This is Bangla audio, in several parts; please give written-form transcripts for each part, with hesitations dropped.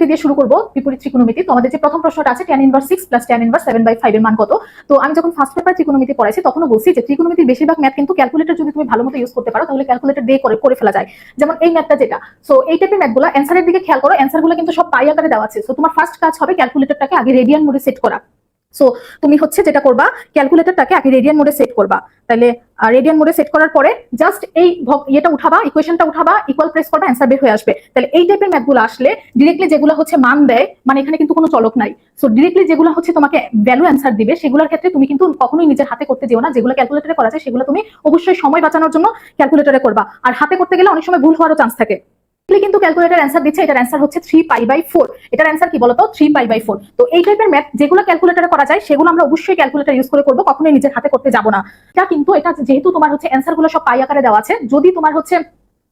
ত্রিকোণমিতি দিয়ে শুরু করবো, বিপরীত ত্রিকোণমিতি। তো আমাদের যে প্রথম প্রশ্নটা আছে tan inverse 6 plus tan inverse 7/5 এর মান কত। তো আমি যখন ফার্স্ট পেপার ত্রিকোণমিতি পড়াইছি তখনও বলছি যে ত্রিকোণমিতির বেশিরভাগ ম্যাথ কিন্তু ক্যালকুলেটর যদি তুমি ভালো মতো ইউজ করতে পারো তাহলে ক্যালকুলেটর দিয়ে করে ফেলা যায়। যেমন এই ম্যাথটা যেটা, সো এই টাইপের ম্যাথগুলো অ্যান্সারের দিকে খেয়াল করো, অ্যান্সারগুলো কিন্তু সব পাই আকারে দেওয়া আছে। সো তোমার ফার্স্ট কাজ হবে ক্যালকুলেটরটাকে আগে রেডিয়ান মোডে সেট করা। সো তুমি হচ্ছে যেটা করবা, ক্যালকুলেটরটাকে আগে রেডিয়ান মোডে সেট করবা। তাহলে রেডিয়ান মোডে সেট করার পরে জাস্ট এই ইয়েটা উঠাবা, ইকুয়েশনটা উঠাবা, ইকুয়াল প্রেস করবা, অ্যান্সার বের হয়ে আসবে। তাহলে এই টাইপের ম্যাথগুলো আসলে ডিরেক্টলি যেগুলো হচ্ছে মান দেয়, মানে এখানে কিন্তু কোনো চলক নাই, সো ডিরেক্টলি যেগুলো হচ্ছে তোমাকে ভ্যালু অ্যান্সার দিবে সেগুলোর ক্ষেত্রে তুমি কিন্তু কখনোই নিজের হাতে করতে যেও না। যেগুলো ক্যালকুলেটরে করা যায় সেগুলো তুমি অবশ্যই সময় বাঁচানোর জন্য ক্যালকুলেটরে করবা। আর হাতে করতে গেলে অনেক সময় ভুল হওয়ারও চান্স থাকে। কিন্তু ক্যালকুলেটর অ্যান্সার দিচ্ছে, এটার অ্যান্সার হচ্ছে 3π/4। এটার অ্যান্সার কি বলতো, 3π/4। তো এই টাইপের ম্যাথ যেগুলো ক্যালকুলেটরে করা যায় সেগুলো আমরা অবশ্যই ক্যালকুলেটর ইউজ করে করবো, কখনোই নিজের হাতে করতে যাব না। এটা যেহেতু তোমার হচ্ছে অ্যান্সার গুলো সব পাই আকারে দেওয়া আছে, যদি তোমার হচ্ছে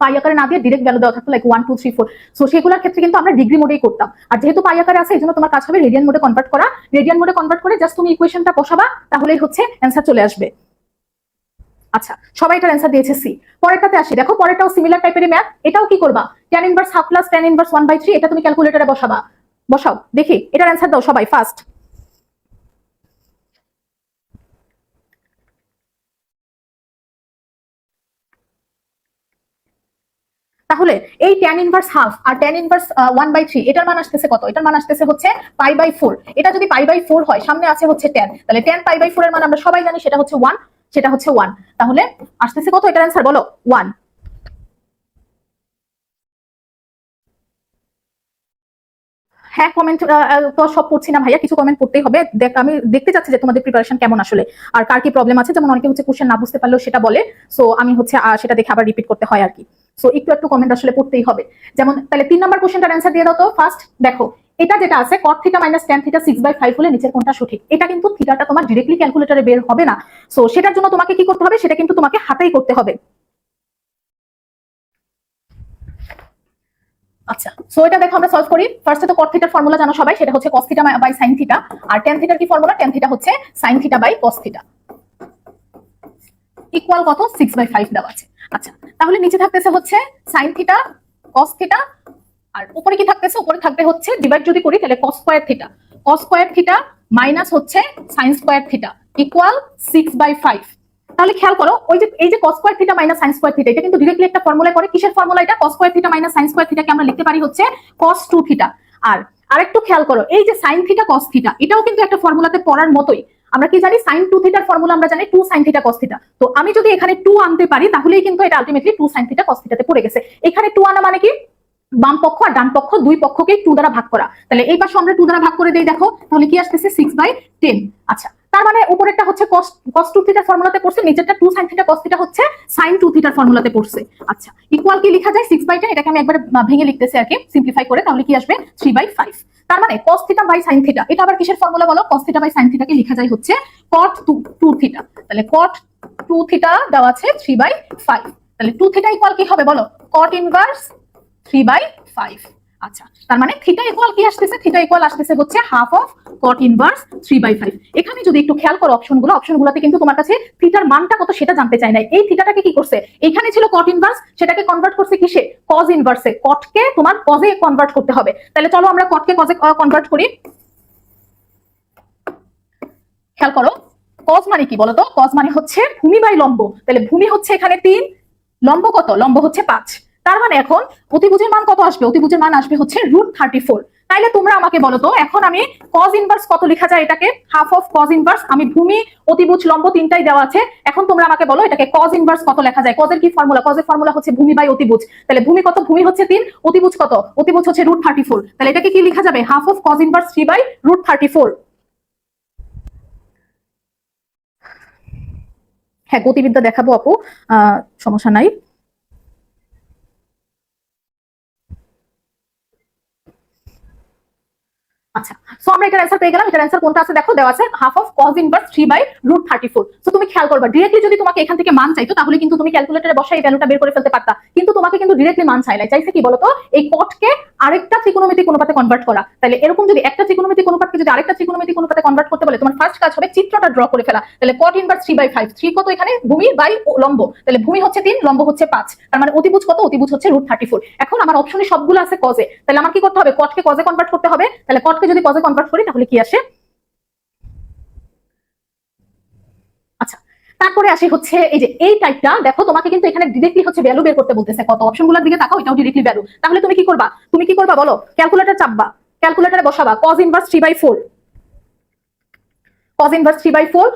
পাই আকারে না দিয়ে ডিরেক্ট ভ্যালু দেওয়া থাকতো লাইক 1 2 3 4, সো সেগুলোর ক্ষেত্রে কিন্তু আমরা ডিগ্রি মোডেই করতাম। আর যেহেতু পাই আকারে আছে, এই জন্য তোমার কাজ হবে রেডিয়ান মোডে কনভার্ট করা। রেডিয়ান মোডে কনভার্ট করে জাস্ট তুমি ইকুয়েশনটা বসাবা, তাহলেই হচ্ছে অ্যান্সার চলে আসবে। আচ্ছা, সবাই এটার অ্যান্সার দিয়েছে সি। পরেরটাতে আসি, দেখো পরেরটাও সিমিলার টাইপের ম্যাথ। এটাও কি করবা, tan inverse half plus tan inverse 1/3, এটা তুমি ক্যালকুলেটরে বসাবা। বসাও দেখি, এটার অ্যান্সার দাও সবাই ফার্স্ট। তাহলে এই tan ইনভার্স হাফ আর tan ইনভার্স 1/3 এটার মান আসতেছে কত? এটার মান আসতেছে হচ্ছে π/4। এটা যদি π/4 হয়, সামনে আছে হচ্ছে tan, তাহলে tan π/4 এর মান আমরা সবাই জানি সেটা হচ্ছে 1, সেটা হচ্ছে 1। তাহলে আসতেছে কত এটার অ্যান্সার বলো? 1। হ্যাঁ, কমেন্ট তো সব পড়ছি না ভাইয়া, কিছু কমেন্ট পড়তেই হবে। আমি দেখতে চাচ্ছি যে তোমাদের প্রিপারেশন কেমন আসলে, আর কার কি প্রবলেম আছে। যেমন অনেকে হচ্ছে কোশ্চেন না বুঝতে পারলেও সেটা বলে, সো আমি হচ্ছে সেটা দেখে আবার রিপিট করতে হয় আর কি। সো একটু একটু কমেন্ট আসলে পড়তেই হবে। যেমন তাহলে 3 নাম্বার কোশ্চেনটার অ্যান্সার দিয়ে দাও তো ফার্স্ট। দেখো এটা যেটা আছে cot θ - tan θ 6/5 হলে নিচের কোনটা সঠিক। এটা কিন্তু থিটাটা তোমার ডিরেক্টলি ক্যালকুলেটরে বের হবে না। সো সেটার জন্য তোমাকে কি করতে হবে, সেটা কিন্তু তোমাকে হাতেই করতে হবে। আচ্ছা, সো এটা দেখো আমরা সলভ করি। ফার্স্টে তো cot θ এর ফর্মুলা জানো সবাই, সেটা হচ্ছে cos θ বাই sin θ। আর tan θ এর কি ফর্মুলা, tan θ হচ্ছে sin θ বাই cos θ ইকুয়াল কত, 6/5 দেওয়া আছে। আচ্ছা, তাহলে নিচে থাকতেছে হচ্ছে sin θ cos θ, আর উপরে কি থাকতেছে, উপরে থাকবে হচ্ছে ডিভাইড যদি করি তাহলে cos square θ, cos square θ minus হচ্ছে sin স্কয়ার θ ইকুয়াল 6/5। তাহলে খেয়াল করো, এই যে cos square θ minus sin square θ, এটা কিন্তু ডিরেক্টলি একটা ফর্মুলা করে। কিসের ফর্মুলা এটা? cos square θ minus sin square θ কে আমরা লিখতে পারি হচ্ছে cos 2θ। আর আরেকটু খেয়াল করো, এই যে sin θ cos θ, এটাও কিন্তু একটা ফর্মুলাতে পড়ার মতোই। আমরা কি জানি, sin 2θ এর ফর্মুলা আমরা জানি 2 sin θ cos θ। তো আমি যদি এখানে 2 আনতে পারি তাহলেই কিন্তু এটা আলটিমেটলি 2 sin θ cos θ তে পড়ে গেছে। এখানে 2 আনা মানে কি, বাম পক্ষ আর ডান পক্ষ দুই পক্ষকে 2 দ্বারা ভাগ করা। তাহলে এই পাশে আমরা 2 দ্বারা ভাগ করে দেই, দেখো তাহলে কি আসতেছে 6/10। আচ্ছা, তার মানে উপরেরটা হচ্ছে cos 2θ ফর্মুলাতে পড়ছে, নিচেরটা 2 sin θ cos θ হচ্ছে sin 2θ ফর্মুলাতে পড়ছে। আচ্ছা, ইকুয়াল কি লেখা যায় 6/10, এটাকে আমি একবার ভেঙে লিখতেছি আর কি, সিম্পলিফাই করে। তাহলে কি আসবে 3/5। তার মানে cos θ বাই sin θ, এটা আবার কিসের ফর্মুলা বলো? cos θ বাই sin θ কে লেখা যায় হচ্ছে cot 2θ। তাহলে cot 2θ দেওয়া আছে 3/5। তাহলে 2θ ইকুয়াল কি হবে বলো? cot inverse 3/5। আচ্ছা, তার মানে থিটা ইকুয়াল কি আসতেছে? থিটা ইকুয়াল আসতেছে হচ্ছে হাফ অফ cot ইনভার্স 3/5। এখানে যদি একটু খেয়াল করো অপশনগুলোতে কিন্তু তোমার কাছে থিটার মানটা কত সেটা জানতে চাই নাই। এই থিটাটাকে কি করছে, এখানে ছিল cot ইনভার্স, সেটাকে কনভার্ট করছে কিসে? cos ইনভার্সে। cot কে তোমার cos এ কনভার্ট করতে হবে। তাহলে চলো আমরা cot কে cos এ কনভার্ট করি। খেয়াল করো, cos মানে কি বলতো? cos মানে হচ্ছে ভূমি বাই লম্ব। তাহলে ভূমি হচ্ছে এখানে 3, লম্ব কত? লম্ব হচ্ছে 5। তার মানে এখন অতিভুজের মান কত আসবে? অতিভুজের মান আসবে হচ্ছে √34। তাইলে তোমরা আমাকে বলো তো, এখন আমি cos ইনভার্স কত লেখা যায়? এটাকে হাফ অফ cos ইনভার্স। আমি ভূমি, অতিভুজ, লম্ব তিনটাই দেওয়া আছে। এখন তোমরা আমাকে বলো এটাকে cos ইনভার্স কত লেখা যায়? cos এর কি ফর্মুলা? cos এর ফর্মুলা হচ্ছে ভূমি বাই অতিভুজ। তাহলে ভূমি কত? ভূমি হচ্ছে 3, অতিভুজ কত? অতিভুজ হচ্ছে √34। তাহলে এটাকে কি লেখা যাবে? Half of cos inverse 3/√34। হ্যাঁ, গতিবিদ্যা দেখাবো আপু, সমস্যা নাই। আচ্ছা, সো আমরা এটার অ্যান্সার পেয়ে গেলাম। এটার অ্যান্সার কোনটা আছে দেখো, দেওয়া আছে half of cos inverse 3/√34। So তুমি খেয়াল করবা, ডিরেক্টলি যদি তোমাকে এখান থেকে মান চাইতো তাহলে কিন্তু তুমি ক্যালকুলেটরে বসাই এই ভ্যালুটা বের করে ফেলতে পারতা, কিন্তু তোমাকে কিন্তু ডিরেক্টলি মান চাইছে কি বলতো? এই cot কে আরেকটা ত্রিকোণমিতিক অনুপাতে কনভার্ট করা। তাহলে এরকম যদি একটা ত্রিকোণমিতিক অনুপাতকে যদি আরেকটা ত্রিকোণমিতিক অনুপাতে কনভার্ট করতে বলে, তোমার ফার্স্ট কাজ হবে চিত্রটা ড্র করে ফেলা। তাহলে cot ইনভার্স 3/5, 3 কত এখানে ভূমি বাই লম্ব, তাহলে ভূমি হচ্ছে 3, লম্ব হচ্ছে 5, তার মানে অতিভুজ কত, অতিভুজ হচ্ছে √34। এখন আমার অপশনে সবগুলো আছে কজে, তাহলে আমার কি করতে হবে, কটকে কজে কনভার্ট করতে হবে। তাহলে কটকে যদি কজে কনভার্ট করি তাহলে কি আসে, আচ্ছা তারপরে আসি হচ্ছে এই যে এই টাইপটা, দেখো তোমাকে কিন্তু এখানে ডিরেক্টলি হচ্ছে ভ্যালু বের করতে বলতেছে, কত অপশনগুলোর দিকে তাকাও, এটাও ডিরেক্টলি ভ্যালু। তাহলে তুমি কি করবা, বলো, ক্যালকুলেটর চাপবা, ক্যালকুলেটরে বসাবা cos ইনভার্স 3/4, cos ইনভার্স 3/4,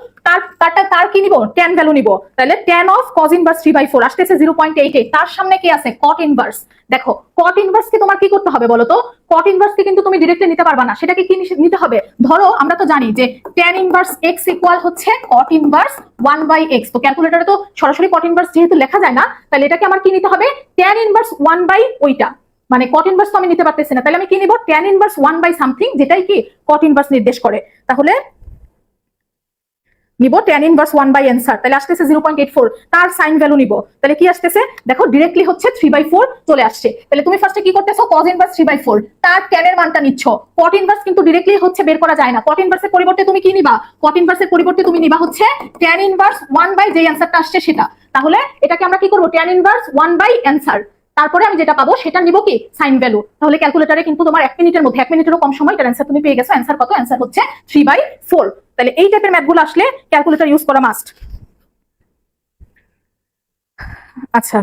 তার কি নিব, tan ভ্যালু নিব। তাহলে tan অফ cos ইনভার্স 3/4 আসতেছে 0.88, তার সামনে কি আছে, cot ইনভার্স। দেখো cot ইনভার্স কি তোমার কি করতে হবে বলো তো, cot ইনভার্স কি কিন্তু তুমি ডাইরেক্টলি নিতে পারবা না, সেটাকে কি নিতে হবে, ধরো আমরা তো জানি যে tan ইনভার্স x ইকুয়াল হচ্ছে cot ইনভার্স 1/x, তো ক্যালকুলেটরে তো সরাসরি cot ইনভার্স যেহেতু লেখা যায় না, তাহলে এটাকে আমার কি নিতে হবে, tan ইনভার্স 1/ ওইটা, মানে cot ইনভার্স তো আমি নিতে পারতেছি না, তাহলে আমি কি নিব, tan ইনভার্স 1/ সামথিং, যেটাই কি cot ইনভার্স নির্দেশ করে। তাহলে নিব tan ইনভার্স 1/, তাহলে আসতেছে 0.84, তার সাইন ভ্যালু নিব, তাহলে কি আসতেছে, দেখো ডিরেক্টলি হচ্ছে 3/4 চলে আসছে। তাহলে তুমি ফার্স্টে কি করতেছো, cos ইনভার্স 3/4, তার tan এর মানটা নিচ্ছ। cot ইনভার্স কিন্তু ডিরেক্টলি হচ্ছে বের করা যায় না, cot ইনভার্সের পরিবর্তে তুমি কি নিবা, হচ্ছে tan ইনভার্স 1/, যে অ্যান্সারটা আসছে সেটা। তাহলে এটাকে আমরা কি করব, tan ইনভার্স 1/, তারপরে আমি যেটা পাবো সেটা নিব কি, সাইন ভ্যালু। তাহলে ক্যালকুলেটরে কিন্তু তোমার 1 মিনিটের মধ্যে, 1 মিনিটেরও কম সময় এটার অ্যান্সার তুমি পেয়ে গেছো। অ্যান্সার কত, অ্যান্সার হচ্ছে 3/4। তাহলে এই টাইপের ম্যাথগুলো আসলে ক্যালকুলেটর ইউজ করা মাস্ট। আচ্ছা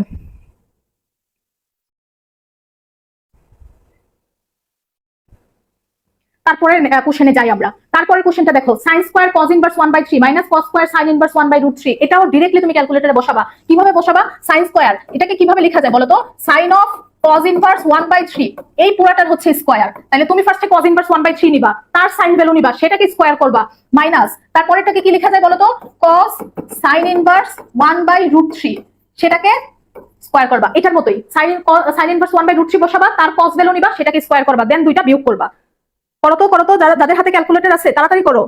তারপরে কোশ্চেনে যাই আমরা। তারপরের কোশ্চেনটা দেখো, sin square cos inverse 1/3 minus cos square sin inverse 1/√3, এটাও ডাইরেক্টলি তুমি ক্যালকুলেটরে বসাবা। কিভাবে বসাবা, sin স্কয়ার এটাকে কিভাবে লেখা যায় বলো তো, sin অফ cos ইনভার্স 1/3, এই পুরাটার হচ্ছে স্কয়ার। তাহলে তুমি ফার্স্টে cos ইনভার্স 1/3 নিবা, তার সাইন ভ্যালু নিবা, সেটাকে স্কয়ার করবা, মাইনাস তারপরেটাকে কি লেখা যায় বলো তো, cos sin ইনভার্স 1/√3, সেটাকে স্কয়ার করবা। এটার মতোই sin ইনভার্স 1/√3 বসাবা, তার cos ভ্যালু নিবা, সেটাকে স্কয়ার করবা, দেন দুইটা বিয়োগ করবা। করো তো, যাদের হাতে ক্যালকুলেটর আছে তাড়াতাড়ি করো।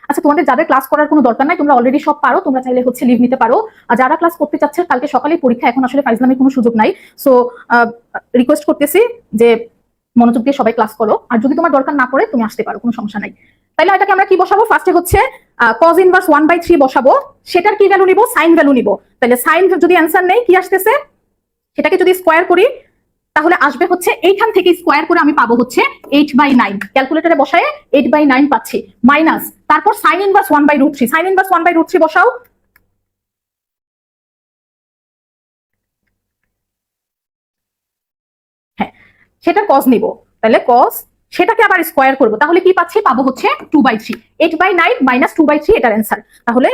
আচ্ছা তোমাদের যাদের ক্লাস করার কোনো দরকার নাই, তোমরা অলরেডি সব পারো, তোমরা চাইলে হচ্ছে লিভ নিতে পারো। আর যারা ক্লাস করতে চাচ্ছে, কালকে সকালেই পরীক্ষা, এখন আসলে ফাইজলামের কোনো সুযোগ নাই। সো রিকোয়েস্ট করতেছি যে মনোযোগ দিয়ে সবাই ক্লাস করো, আর যদি তোমার দরকার না পড়ে তুমি আসতে পারো, কোনো সমস্যা নাই। তাহলে এটাকে আমরা কি বসাবো, ফার্স্টে হচ্ছে cos ইনভার্স 1/3 বসাবো, সেটার কি ভ্যালু নিব, সাইন ভ্যালু নিব। তাহলে সাইন যদি অ্যান্সার নেই, কি আসতেছে, সেটাকে যদি স্কয়ার করি তাহলে আসবে হচ্ছে, এইখান থেকে স্কয়ার করে আমি পাবো হচ্ছে 8/9, ক্যালকুলেটরে বসায় 8/9 পাচ্ছি, মাইনাস তারপর sin ইনভার্স 1/√3, sin ইনভার্স 1/√3 বসাও, হ্যাঁ সেটা cos নিব। তাহলে cos, সেটাকে আবার স্কয়ার করব, তাহলে কি পাচ্ছি, পাবো হচ্ছে 2/3, 8/9 মাইনাস 2/3 এটার অ্যান্সার। তাহলে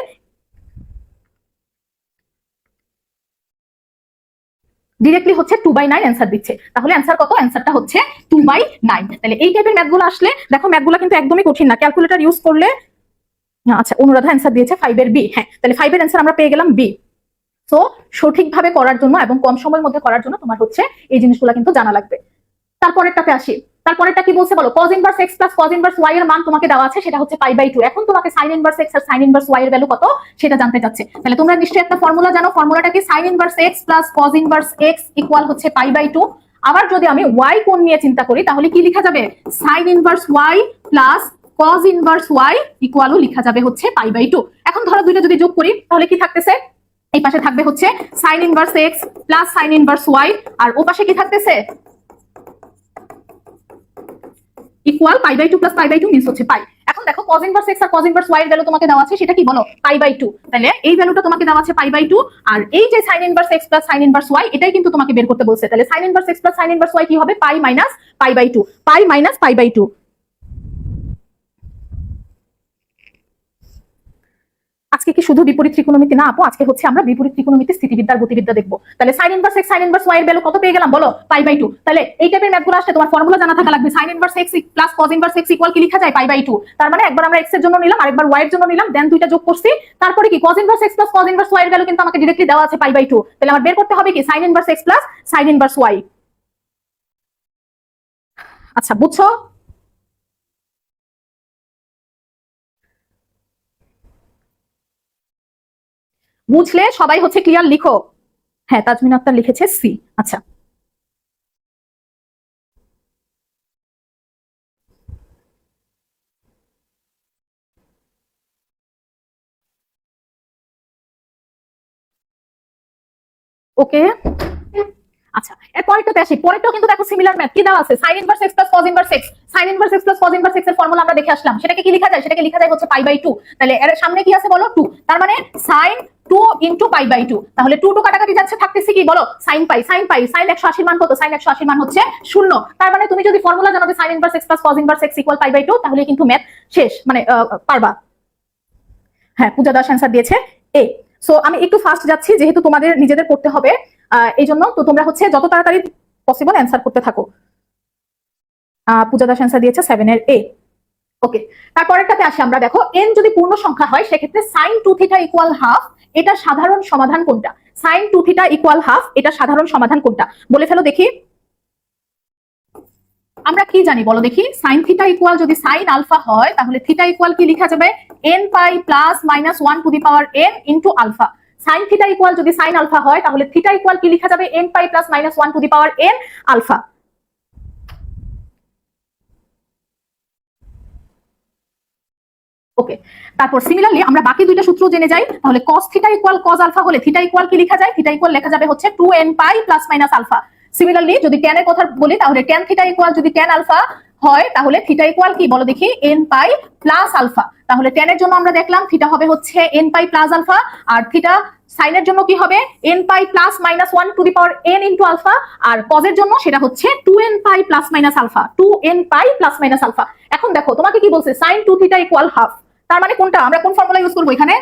ডিরেক্টলি হচ্ছে 2/9 অ্যান্সার দিচ্ছে। তাহলে অ্যান্সার কত, অ্যান্সারটা হচ্ছে 2/9। তাহলে এই টাইপের ম্যাথগুলো আসলে, দেখো ম্যাথগুলো কিন্তু একদমই কঠিন না, ক্যালকুলেটর ইউজ করলে। আচ্ছা অনুরাধা অ্যান্সার দিয়েছে 5 এর বি, হ্যাঁ তাহলে 5 এর অ্যান্সার আমরা পেয়ে গেলাম বি। তো সঠিকভাবে করার জন্য এবং কম সময়ের মধ্যে করার জন্য তোমার হচ্ছে এই জিনিসগুলো কিন্তু জানা লাগবে। তারপরেরটাতে আসি, তারপরেরটা কি বলছে বলো, cos inverse x plus cos inverse y এর মান তোমাকে দেওয়া আছে, সেটা হচ্ছে π/2। এখন তোমাকে sin ইনভার্স x আর sin ইনভার্স y এর ভ্যালু কত সেটা জানতে চাচ্ছে। তাহলে তোমরা নিশ্চয়ই একটা ফর্মুলা জানো, ফর্মুলাটা কি, sin inverse x plus cos inverse x equal হচ্ছে π/2। আবার যদি আমি y কোণ নিয়ে চিন্তা করি তাহলে কি লেখা যাবে, sin inverse y plus cos inverse y ইকুয়ালও লেখা যাবে হচ্ছে π/2। এখন ধরো দুইটা যদি যোগ করি তাহলে কি থাকতেছে, এই পাশে থাকবে হচ্ছে sin inverse x plus sin inverse y, আর ও পাশে কি থাকতেছে, ইকুয়াল π/2 প্লাস π/2 মিন্স হচ্ছে পাই। এখন দেখো cos ইনভার্স x আর cos ইনভার্স y এর ভ্যালু তোমাকে দেওয়া আছে, সেটা কি বলো, π/2। তাহলে এই ভ্যালুটা তোমাকে দেওয়া আছে π/2, আর এই যে sin inverse x plus sin inverse y, এটাই কিন্তু তোমাকে বের করতে বলছে। তাহলে sin inverse x plus sin inverse y কি হবে, পাই মাইনাস π/2, পাই মাইনাস π/2। আজকে কি শুধু বিপরীত ত্রিকোণমিতি না আপু, আজকে হচ্ছে আমরা বিপরীত ত্রিকোণমিতি স্থিতিবিদ্যার গতিবিদ্যা দেখবো। তাহলে sin inverse x sin inverse y এর ভ্যালু কত পেয়ে গেলাম বলো, π/2। তাহলে এই টাইপের ম্যাথগুলো আসলে তোমার ফর্মুলা জানা থাকা লাগবে, sin inverse x plus cos inverse x equal কি লেখা যায়, π/2। তার মানে একবার আমরা x এর জন্য নিলাম, আরেকবার y এর জন্য নিলাম, দেন দুইটা যোগ করছি, তারপরে কি cos inverse x plus cos inverse y এর ভ্যালু কিন্তু আমাকে डायरेक्टली দেওয়া আছে π/2। তাহলে আমার বের করতে হবে কি, sin inverse x plus sin inverse y। আচ্ছা বুঝছো, বুঝলে সবাই হচ্ছে ক্লিয়ার লিখো। হ্যাঁ, তাজমিন আক্তার লিখেছে সি। আচ্ছা, ওকে। আচ্ছা, এর পরেরটাতে আসি। পরেরটাও কিন্তু দেখো সিমিলার ম্যাথ। কি দেওয়া আছে? sin inverse x plus cos inverse x। sin inverse x plus cos inverse x এর ফর্মুলা আমরা দেখে আসলাম। সেটাকে কি লেখা যায়? সেটাকে লেখা যায় হচ্ছে পাই বাই 2। তাহলে এর সামনে কি আছে বলো? 2। তার মানে sin 2 ইনটু পাই বাই 2। তাহলে 2 কাটাকাটি যাচ্ছে, থাকতেছে কি বলো? sin পাই। sin 180 মান কত? sin 180 মান হচ্ছে 0। তার মানে তুমি যদি ফর্মুলা জানো যে sin inverse x plus cos inverse x equal pi by 2, তাহলে কিন্তু ম্যাথ শেষ, মানে পারবা। হ্যাঁ, পূজা দাস অ্যান্সার দিয়েছে এ। সো আমি একটু ফাস্ট যাচ্ছি যেহেতু তোমাদের নিজেদের পড়তে হবে, এই জন্য তো তোমরা হচ্ছে যত তাড়াতাড়ি পসিবল অ্যান্সার করতে থাকো। পূজা দাস অ্যান্সার দিয়েছে 7 এর এ। ওকে, তারপরেরটাতে আসি আমরা। দেখো n যদি পূর্ণ সংখ্যা হয় সেক্ষেত্রে sin 2 থিটা ইকুয়াল হাফ, এটা সাধারণ সমাধান কোনটা? sin 2 থিটা ইকুয়াল হাফ, এটা সাধারণ সমাধান কোনটা? বলে ফেলো দেখি। আমরা কি জানি বলো দেখি? sin থিটা ইকুয়াল যদি sin আলফা হয় তাহলে থিটা ইকুয়াল কি লেখা যাবে? n pi plus minus 1 to the power n into alpha. sin theta equal যদি sin আলফা হয় তাহলে থিটা ইকুয়াল কি লেখা যাবে? n pi plus minus 1 to the power n alpha. Okay, তারপর সিমিলারলি আমরা বাকি দুইটা সূত্র জেনে যাই। তাহলে cos theta equal cos alpha হলে থিটা ইকুয়াল কি লেখা যায়? থিটা ইকুয়াল লেখা যাবে হচ্ছে 2n pi plus minus alpha. Similarly যদি tan এর কথা বলি তাহলে tan থিটা ইকুয়াল যদি tan আলফা হয় তাহলে থিটা ইকুয়াল কি বলো দেখি? n pi plus alpha. তাহলে tan এর জন্য আমরা দেখলাম থিটা হবে হচ্ছে n পাই প্লাস আলফা, আর থিটা সাইন এর জন্য কি হবে? n pi plus minus 1 to the power n into alpha, আর cos এর জন্য সেটা হচ্ছে 2n pi plus minus alpha, 2n pi plus minus alpha. এখন দেখো তোমাকে কি বলছে? sin 2 theta equal half. তার মানে কোনটা? আমরা কোন ফর্মুলা ইউজ করবো এখানে?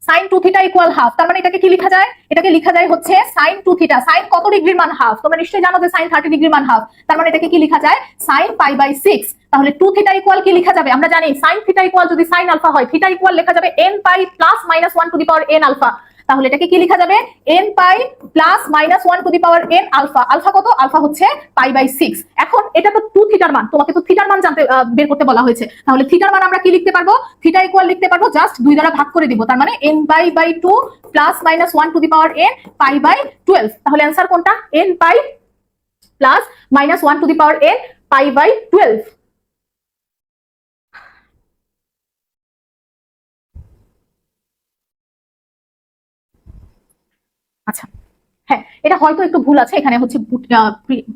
sin 2 theta equal half. তার মানে এটাকে কি লেখা যায়? এটাকে লেখা যায় হচ্ছে sin 2 থিটা। sin কত ডিগ্রির মান হাফ? তোমরা নিশ্চয়ই জানো যে sin 30 ডিগ্রির মান হাফ। তার মানে এটাকে কি লেখা যায়? sin pi by 6। তাহলে 2 থিটা ইকুয়াল কি লেখা যাবে? আমরা জানি sin থিটা ইকুয়াল যদি sin আলফা হয় থিটা ইকুয়াল লেখা যাবে n pi plus minus 1 to the power n alpha. তাহলে এটাকে কি লেখা যাবে? n pi plus minus 1 to the power n alpha. Alpha কত? আলফা হচ্ছে পাই বাই 6। এখন এটা তো 2 থিটার মান, তোমাকে তো থিটার মান জানতে বের করতে বলা হয়েছে। তাহলে থিটার মান আমরা কি লিখতে পারবো? থিটা ইকুয়াল লিখতে পারবো জাস্ট 2 দ্বারা ভাগ করে দিব। তার মানে n pi by 2 plus minus 1 to the power n pi by 12। তাহলে অ্যান্সার কোনটা? n pi plus minus 1 to the power n pi by 12। আচ্ছা, হ্যাঁ, এটা হয়তো একটু ভুল আছে, এখানে হচ্ছে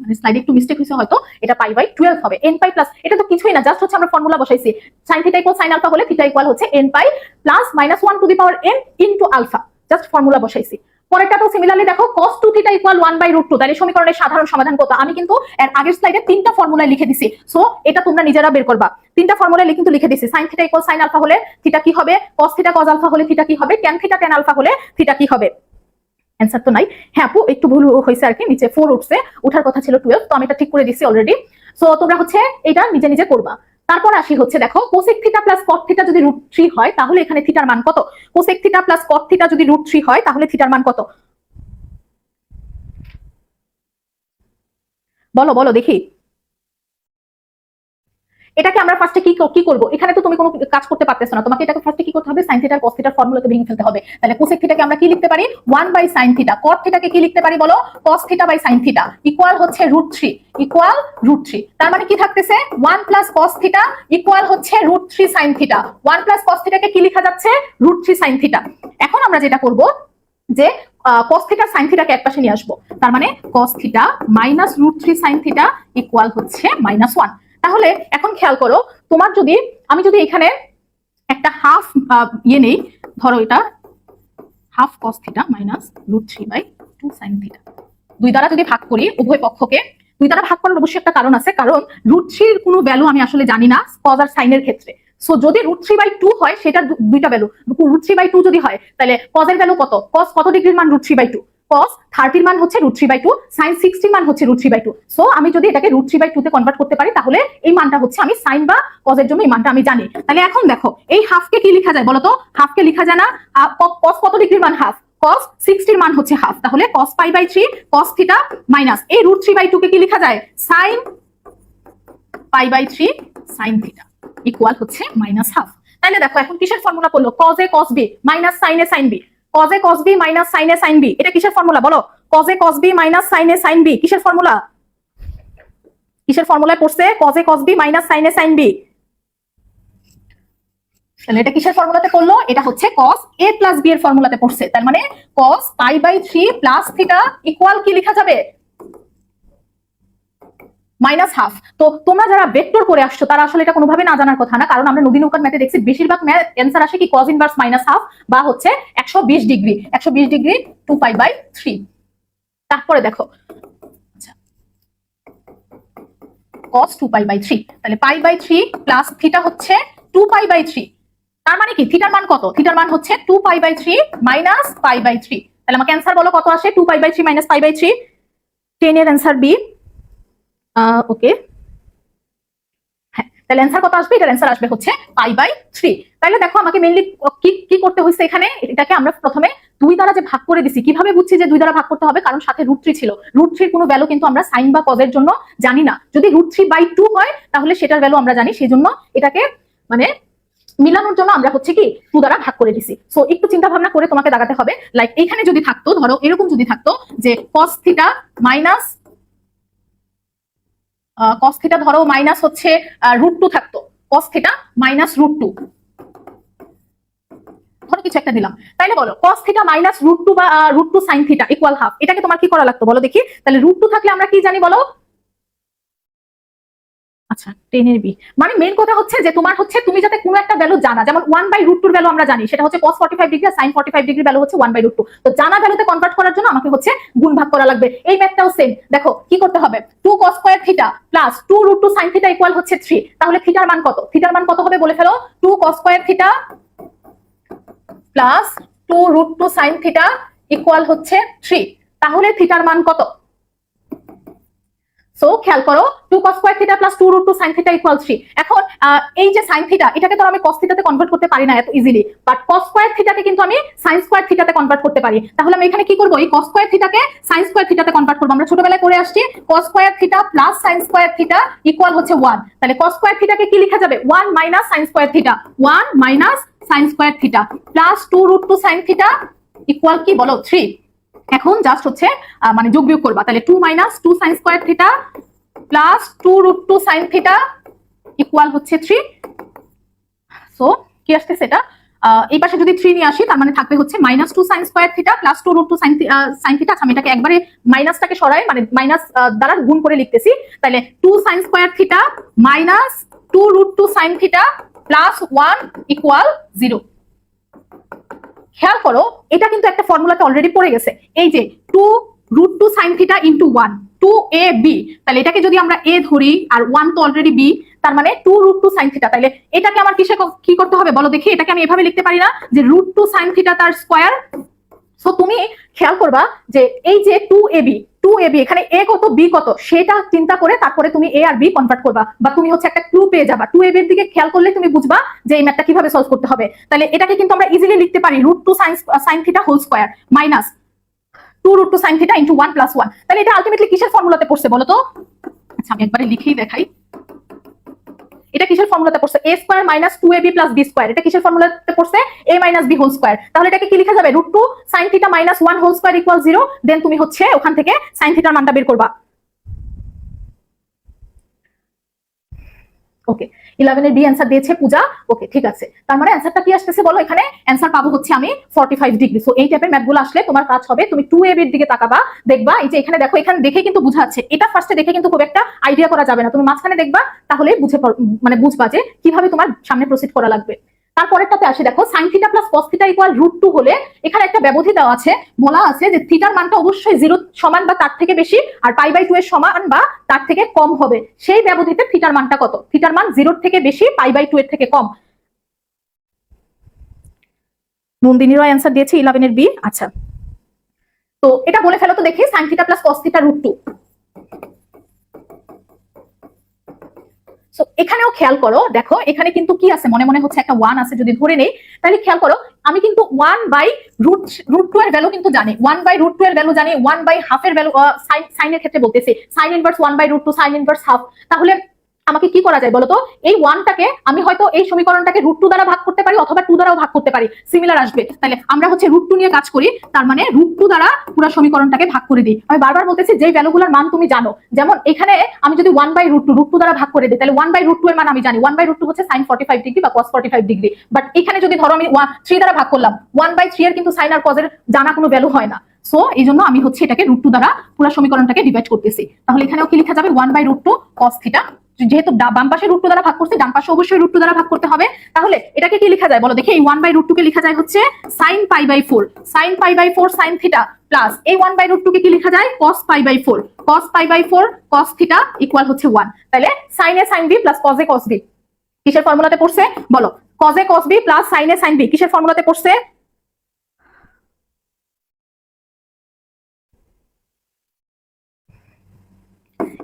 মানে স্লাইডে একটু মিস্টেক হয়েছে, হয়তো এটা পাই বাই 12 হবে। n পাই প্লাস, এটা তো কিছুই না, জাস্ট হচ্ছে আমরা ফর্মুলা বসাইছি। sin theta equal sin alpha হলে থিটা ইকুয়াল হচ্ছে n pi plus minus 1 to the power n into alpha, just formula বসাইছি। পরেরটা তো সিমিলারলি দেখো cos 2 থিটা ইকুয়াল 1 বাই √2। তাহলে সমীকরণের সাধারণ সমাধান কত? আমি কিন্তু এর আগের স্লাইডে 3টা ফর্মুলা লিখে দিছি, সো এটা তোমরা নিজেরা বের করবা। 3টা ফর্মুলা কিন্তু লিখে দিছি। sin theta equal sin alpha হলে থিটা কি হবে? cos থিটা cos আলফা হলে থিটা কি হবে? tan থিটা tan আলফা হলে থিটা কি হবে? অ্যান্সার তো নাই। হ্যাঁ আপু, একটু ভুল হয়েছে আর কি, নিচে 4 উঠছে, উঠার কথা ছিল 12, তো আমি এটা ঠিক করে দিছি অলরেডি। সো তোমরা হচ্ছে এটা নিজে নিজে করবা। তারপর আসি হচ্ছে দেখো cosec theta plus cot theta যদি √3 হয় তাহলে এখানে থিটার মান কত? Cosec theta plus cot theta যদি √3 হয় তাহলে থিটার মান কত? বলো বলো দেখি। এটাকে আমরা ফার্স্টে কি করব? এখানে তো তুমি কোনো কাজ করতে পারতেছো না, তোমাকে এটাকে ফার্স্টে কি করতে হবে? sin থিটা cos থিটার ফর্মুলাতে ভেঙে ফেলতে হবে। তাহলে কোসেক থিটাকে আমরা কি লিখতে পারি? 1 বাই sin থিটা। cot থিটাকে কি লিখতে পারি বলো? cos theta by sin theta equal হচ্ছে √3, ইকুয়াল √3। তার মানে কি থাকতেছে? 1 প্লাস cos থিটা ইকুয়াল হচ্ছে √3 sin থিটা। 1 প্লাস cos থিটাকে কি লেখা যাচ্ছে? √3 sin থিটা। এখন আমরা যেটা করব যে cos থিটা sin থিটাকে একপাশে নিয়ে আসবো। তার মানে cos theta minus √3 sin theta equal হচ্ছে -1। তাহলে এখন খেয়াল করো, তোমার যদি আমি যদি এখানে একটা হাফ নেই, ধরো এটা half cos theta minus √3 by 2 sin theta, 2 দ্বারা যদি ভাগ করি উভয় পক্ষকে, 2 দ্বারা ভাগ করার অবশ্যই একটা কারণ আছে, কারণ √3 এর কোনো ভ্যালু আমি আসলে জানি না cos আর sin এর ক্ষেত্রে। সো যদি √3 বাই 2 হয় সেটা দুইটা ভ্যালু, √3 বাই 2 যদি হয় তাহলে cos এর ভ্যালু কত? cos কত ডিগ্রির মান? √3 বাই 2। cos 30 মান হচ্ছে √3 বাই 2, sin 60 মান হচ্ছে √3 বাই 2। সো আমি যদি এটাকে √3 বাই 2 তে কনভার্ট করতে পারি তাহলে এই মানটা হচ্ছে আমি sin বা cos এর জন্য এই মানটা আমি জানি। তাহলে এখন দেখো এই হাফকে কি লেখা যায় বলো তো? হাফকে লেখা যায় না, cos কত ডিগ্রির মান? হাফ। cos 60 এর মান হচ্ছে হাফ, তাহলে cos pi by 3 cos theta minus এই √3 বাই 2 কে কি লেখা যায়? sin pi by 3 sin theta equal হচ্ছে -হাফ। তাইলে দেখো এখন কিসের ফর্মুলা পড়লো? cos a cos b minus sin a sin b, cos a cos b minus sin a sin b, এটা কিসের ফর্মুলা বলো? cos a cos b minus sin a sin b কিসের ফর্মুলা? কিসের ফর্মুলায় পড়ছে? cos a cos b minus sin a sin b। তাহলে এটা কিসের ফর্মুলাতে পড়লো? এটা হচ্ছে cos a প্লাস b এর ফর্মুলাতে পড়ছে। তার মানে cos π/3 প্লাস থিটা ইকুয়াল কি লেখা যাবে? Minus half. তো তোমরা যারা ভেক্টর করে আসছো তারা আসলে এটা কোনোভাবে না জানার কথা না, কারণ আমরা নদী নৌকার ম্যাথে দেখছি বেশিরভাগ ম্যাথ অ্যান্সার আসে কি cos ইনভার্স মাইনাস হাফ বা হচ্ছে 120 ডিগ্রি 2π/3। তারপরে দেখো আচ্ছা cos 2π/3, তাহলে π/3 প্লাস থিটা হচ্ছে 2π/3। তার মানে কি থিটার মান কত? থিটার মান হচ্ছে 2π/3 মাইনাস π/3। তাহলে আমাকে অ্যান্সার বলো কত আসে? 2π/3 মাইনাস π/3। 10 এর অ্যান্সার বি। ওকে, হ্যাঁ, তাহলে অ্যান্সার কত আসবে? এটার অ্যান্সার আসবে হচ্ছে π/3। তাহলে দেখো আমাকে মেইনলি কি করতে হয়েছে এখানে? এটাকে আমরা প্রথমে 2 দ্বারা যে ভাগ করে দিছি। কিভাবে বুঝছি যে 2 দ্বারা ভাগ করতে হবে? কারণ সাথে √3 ছিল। √3 কোনো ভ্যালু কিন্তু আমরা সাইন বা কজ এর জন্য জানি না। যদি √3/2 হয় তাহলে সেটার ভ্যালু আমরা জানি, সেই জন্য এটাকে মানে মিলানোর জন্য আমরা হচ্ছে কি 2 দ্বারা ভাগ করে দিছি। সো একটু চিন্তা ভাবনা করে তোমাকে দাগাতে হবে। লাইক এখানে যদি থাকতো, ধরো এরকম যদি থাকতো যে cos theta minus cos theta ধরো মাইনাস হচ্ছে √2 থাকতো, cos থিটা মাইনাস √2 ধরো কিছু একটা দিলাম, তাইলে বলো cos থিটা মাইনাস √2 বা √2 sin থিটা ইকুয়াল হাফ। এটাকে তোমার কি করা লাগতো বলো দেখি? তাহলে √2 থাকলে আমরা কি জানি বলো? আচ্ছা 10 এর বি। মানে মেইন কথা হচ্ছে যে তোমার হচ্ছে তুমি যাতে কোনো একটা ভ্যালু জানা, যেমন 1/√2 এর ভ্যালু আমরা জানি সেটা হচ্ছে cos 45 ডিগ্রি আর sin 45 ডিগ্রি ভ্যালু হচ্ছে 1/√2। তো জানা ভ্যালুতে কনভার্ট করার জন্য আমাকে হচ্ছে গুণ ভাগ করা লাগবে। এই ম্যাথটাও সেম। দেখো কি করতে হবে? 2 cos square theta plus 2 √2 sin theta equal হচ্ছে 3। তাহলে থিটার মান কত? থিটার মান কত হবে বলে ফেলো? 2 cos square theta plus 2 √2 sin theta equal হচ্ছে 3। তাহলে থিটার মান কত? সো খেয়াল করো 2 cos square theta plus 2 √2 sin theta equal 3। এখন এই যে sin থিটা এটাকে তো আমি cos থিটাতে কনভার্ট করতে পারি না এত ইজিলি, বাট cos স্কয়ার থিটাকে কিন্তু আমি sin স্কয়ার থিটাতে কনভার্ট করতে পারি। তাহলে আমি এখানে কি করব? এই cos স্কয়ার থিটাকে sin স্কয়ার থিটাতে কনভার্ট করব। আমরা ছোটবেলায় করে আসছি cos square theta plus sin square theta equal হচ্ছে 1। তাহলে cos স্কয়ার থিটাকে কি লেখা যাবে? 1 minus sin square theta, 1 minus sin square theta plus 2 √2 sin theta equal কি বলো? 3। এখন জাস্ট হচ্ছে মানে যোগ বিয়োগ করবা। তাহলে 2 minus 2 sin square theta plus 2 √2 sin theta equal হচ্ছে 3। সো কি আসছে সেটা? এই পাশে যদি 3 নিয়ে আসি তার মানে থাকবে হচ্ছে minus 2 sin square theta plus 2 √2 sin theta. আমি এটাকে একবারে মাইনাসটাকে সরাই মানে মাইনাস দ্বারা গুণ করে লিখতেছি। তাহলে 2 sin square theta minus 2 √2 sin theta plus 1 equal 0। খেয়াল করো এটা কিন্তু একটা ফর্মুলাতে অলরেডি পড়ে গেছে। এই যে 2 √2 sin থিটা ইনটু 1 2ab, তাহলে এটাকে যদি আমরা a ধরি আর 1 তো অলরেডি b, তার মানে 2 √2 sin থিটা। তাহলে এটাকে আমার কি করতে হবে বলো দেখি? এটাকে আমি এভাবে লিখতে পারি না যে √2 sin থিটা তার স্কয়ার। সো তুমি খেয়াল করবা যে এই যে 2ab এখানে a কত b কত সেটা চিন্তা করে তারপরে তুমি a আর b কনভার্ট করবা, বা তুমি হচ্ছে একটা ক্লু পেয়ে যাবা। 2ab এর দিকে খেয়াল করলে তুমি বুঝবা যে এই ম্যাথটা কিভাবে সলভ করতে হবে। তাহলে এটাকে কিন্তু আমরা ইজিলি লিখতে পারি √2 sin theta whole square minus 2 √2 sin theta into 1 plus 1। তাহলে এটা আলটিমেটলি কিসের ফর্মুলাতে পড়ছে বলো তো? আচ্ছা আমি একবারে লিখেই দেখাই। এটা কিসের ফর্মুলাতে পড়ছে? a square minus 2ab plus b square. এটা কিসের ফর্মুলাতে পড়ছে? a minus b whole square. তাহলে এটাকে কি লেখা যাবে? √2 sin theta minus 1 whole square equal 0। Then তুমি হচ্ছে ওখান থেকে sin থিটার মানটা বের করবা। ওকে 11 এর বি অ্যান্সার দিয়েছে পূজা। ওকে ঠিক আছে, তার মানে অ্যান্সারটা কি আসতেছে বলো? এখানে অ্যান্সার পাবো হচ্ছে আমি 45 ডিগ্রি। সো এই টাইপের ম্যাথগুলো আসলে তোমার কাজ হবে তুমি 2ab এর দিকে তাকাবা, দেখবা এই যে এখানে দেখো, এখানে দেখে কিন্তু বোঝা যাচ্ছে। এটা ফার্স্টে দেখে কিন্তু খুব একটা আইডিয়া করা যাবে না, তুমি মাঝখানে দেখবা তাহলে মানে বুঝবা যে কিভাবে তোমার সামনে প্রসিড করা লাগবে। তারপরেরটাতে আসে দেখো sin theta plus cos theta equal √2 হলে এখানে একটা ব্যবধি দেওয়া আছে, বলা আছে যে থিটার মানটা অবশ্যই 0 সমান বা তার থেকে বেশি আর π/2 এর সমান বা তার থেকে কম হবে। সেই ব্যবধিতে থিটার মানটা কত? থিটার মান 0 থেকে বেশি π/2 এর থেকে কম। নন্দিনীরও অ্যান্সার দিয়েছে 11 এর বি। আচ্ছা তো এটা বলে ফেলো তো দেখি sin theta plus cos theta √2। So এখানেও খেয়াল করো, দেখো এখানে কিন্তু কি আছে? মনে মনে হচ্ছে একটা 1 আছে যদি ধরে নেই, তাহলে খেয়াল করো আমি কিন্তু 1/√2 এর ভ্যালু কিন্তু জানি, 1/√2 এর ভ্যালু জানি, 1/2 এর ভ্যালু সাইনের ক্ষেত্রে বলতেছি sin inverse 1/√2 sin inverse half. তাহলে আমাকে কি করা যায় বলতো, এই 1টাকে আমি হয়তো এই সমীকরণটাকে √2 দ্বারা ভাগ করতে পারি অথবা 2 দ্বারাও ভাগ করতে পারি, সিমিলার আসবে। তাহলে আমরা হচ্ছে √2 নিয়ে কাজ করি, তার মানে √2 দ্বারা পুরো সমীকরণটাকে ভাগ করে দিই। আমি বারবার বলতেছি যে ভ্যালুগুলোর মান তুমি জানো, যেমন এখানে আমি যদি 1/√2 দ্বারা ভাগ করে দিই, তাহলে 1/√2 এর মান আমি জানি, 1/√2 হচ্ছে sin 45 ডিগ্রি বা cos 45 ডিগ্রি। বাট এখানে যদি ধরো আমি 3 দ্বারা ভাগ করলাম, 1/3 এর কিন্তু sin আর cos এর জানা কোনো ভ্যালু হয় না। সো এই জন্য আমি হচ্ছে এটাকে √2 দ্বারা পুরো সমীকরণটাকে ডিভাইড করতেছি। তাহলে এখানেও কি লেখা যাবে, 1/√2 cos থিটা, যেহেতু বাম পাশে √2 দ্বারা ভাগ করছি, ডান পাশে অবশ্যই √2 দ্বারা ভাগ করতে হবে। তাহলে এটাকে কি লেখা যায় বলো দেখি, এই 1/√2 কে লেখা যায় হচ্ছে sin π/4, sin π/4 sin theta, plus এই 1/√2 কে কি লেখা যায়, cos π/4, cos π/4 cos theta equal হচ্ছে 1। তাহলে sin a sin b plus cos a cos b কিসের ফর্মুলাতে পড়ছে বলো, cos a cos b plus sin a sin b কিসের ফর্মুলাতে পড়ছে,